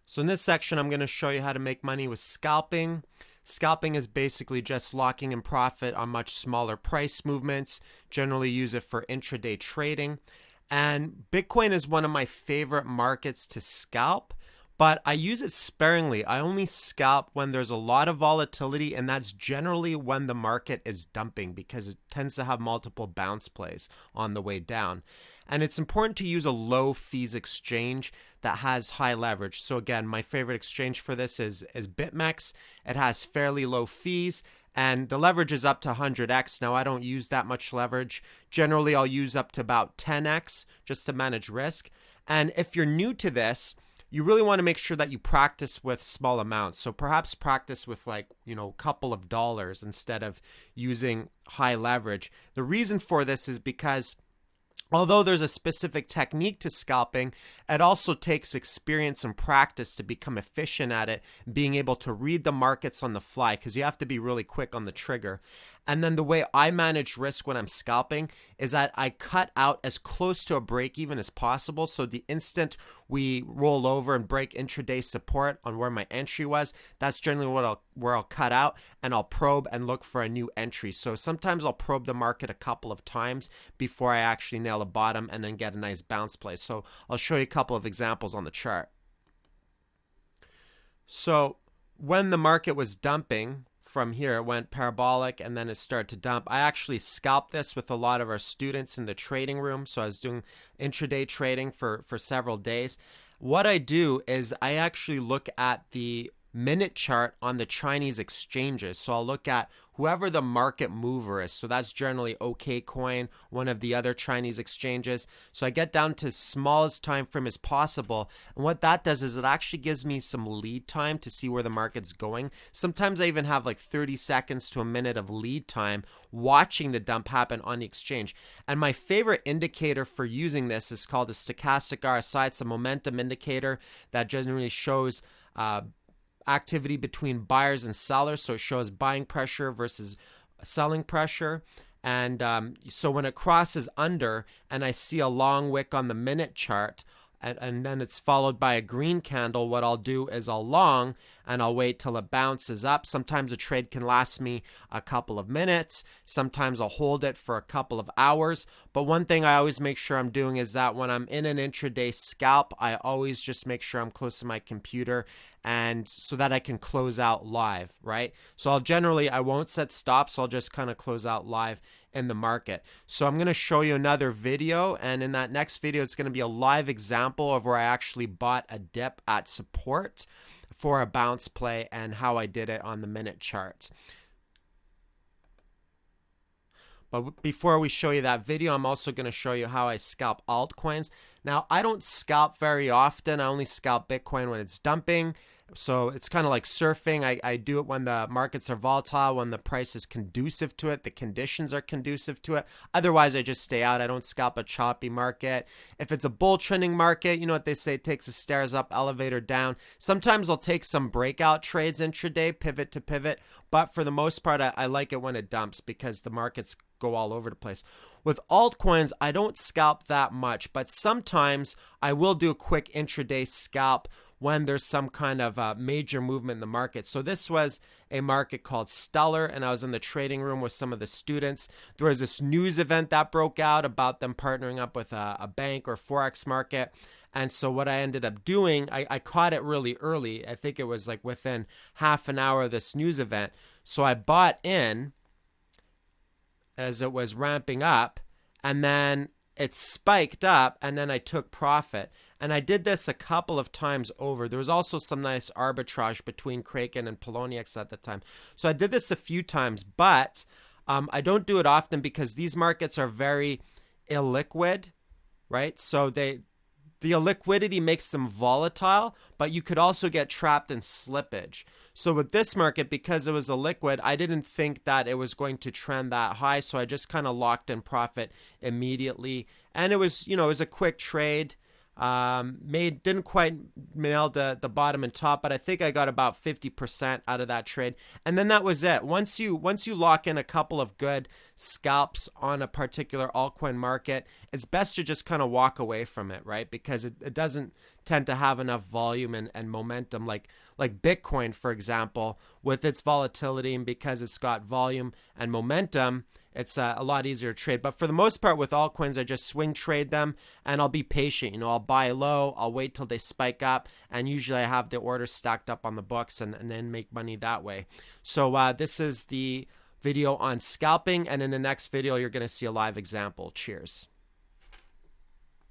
So in this section, I'm going to show you how to make money with scalping. Scalping is basically just locking in profit on much smaller price movements. Generally use it for intraday trading. And Bitcoin is one of my favorite markets to scalp, but I use it sparingly. I only scalp when there's a lot of volatility, and that's generally when the market is dumping because it tends to have multiple bounce plays on the way down. And it's important to use a low fees exchange that has high leverage. So again, my favorite exchange for this is BitMEX. It has fairly low fees and the leverage is up to 100x. Now I don't use that much leverage. Generally, I'll use up to about 10x just to manage risk. And if you're new to this, you really want to make sure that you practice with small amounts. So perhaps practice with a couple of dollars instead of using high leverage. The reason for this is because although there's a specific technique to scalping, it also takes experience and practice to become efficient at it, being able to read the markets on the fly because you have to be really quick on the trigger. And then the way I manage risk when I'm scalping is that I cut out as close to a break even as possible. So the instant we roll over and break intraday support on where my entry was, that's generally where I'll cut out and I'll probe and look for a new entry. So sometimes I'll probe the market a couple of times before I actually nail a bottom and then get a nice bounce play. So I'll show you a couple of examples on the chart. So when the market was dumping, from here, it went parabolic and then it started to dump. I actually scalped this with a lot of our students in the trading room. So I was doing intraday trading for several days. What I do is I actually look at the minute chart on the Chinese exchanges. So I'll look at whoever the market mover is. So that's generally OKCoin, one of the other Chinese exchanges. So I get down to smallest time frame as possible. And what that does is it actually gives me some lead time to see where the market's going. Sometimes I even have like 30 seconds to a minute of lead time watching the dump happen on the exchange. And my favorite indicator for using this is called a stochastic RSI. It's a momentum indicator that generally shows activity between buyers and sellers. So it shows buying pressure versus selling pressure. And so when it crosses under and I see a long wick on the minute chart, and then it's followed by a green candle, what I'll do is I'll long and I'll wait till it bounces up. Sometimes a trade can last me a couple of minutes. Sometimes I'll hold it for a couple of hours. But one thing I always make sure I'm doing is that when I'm in an intraday scalp, I always just make sure I'm close to my computer and so that I can close out live, right? So I won't set stops. I'll just kind of close out live in the market. So I'm going to show you another video, and in that next video it's going to be a live example of where I actually bought a dip at support for a bounce play and how I did it on the minute chart. But before we show you that video, I'm also going to show you how I scalp altcoins. Now, I don't scalp very often. I only scalp Bitcoin when it's dumping. So it's kind of like surfing. I do it when the markets are volatile, when the price is conducive to it, the conditions are conducive to it. Otherwise, I just stay out. I don't scalp a choppy market. If it's a bull trending market, you know what they say, it takes the stairs up, elevator down. Sometimes I'll take some breakout trades intraday, pivot to pivot. But for the most part, I like it when it dumps because the markets go all over the place. With altcoins, I don't scalp that much, but sometimes I will do a quick intraday scalp when there's some kind of major movement in the market. So this was a market called Stellar, and I was in the trading room with some of the students. There was this news event that broke out about them partnering up with a bank or Forex market. And so what I ended up doing, I caught it really early. I think it was like within half an hour of this news event. So I bought in as it was ramping up, and then it spiked up, and then I took profit. And I did this a couple of times over. There was also some nice arbitrage between Kraken and Poloniex at the time. So I did this a few times, but I don't do it often because these markets are very illiquid, right? So the illiquidity makes them volatile, but you could also get trapped in slippage. So with this market, because it was illiquid, I didn't think that it was going to trend that high. So I just kind of locked in profit immediately. And it was, it was a quick trade. Didn't quite nail the bottom and top, but I think I got about 50% out of that trade. And then that was it. Once you lock in a couple of good scalps on a particular altcoin market, it's best to just kind of walk away from it, right? Because it doesn't tend to have enough volume and momentum like Bitcoin, for example, with its volatility, and because it's got volume and momentum, it's a lot easier to trade. But for the most part with altcoins, I just swing trade them and I'll be patient. I'll buy low, I'll wait till they spike up, and usually I have the orders stacked up on the books and then make money that way. So this is the video on scalping, and in the next video you're going to see a live example. Cheers.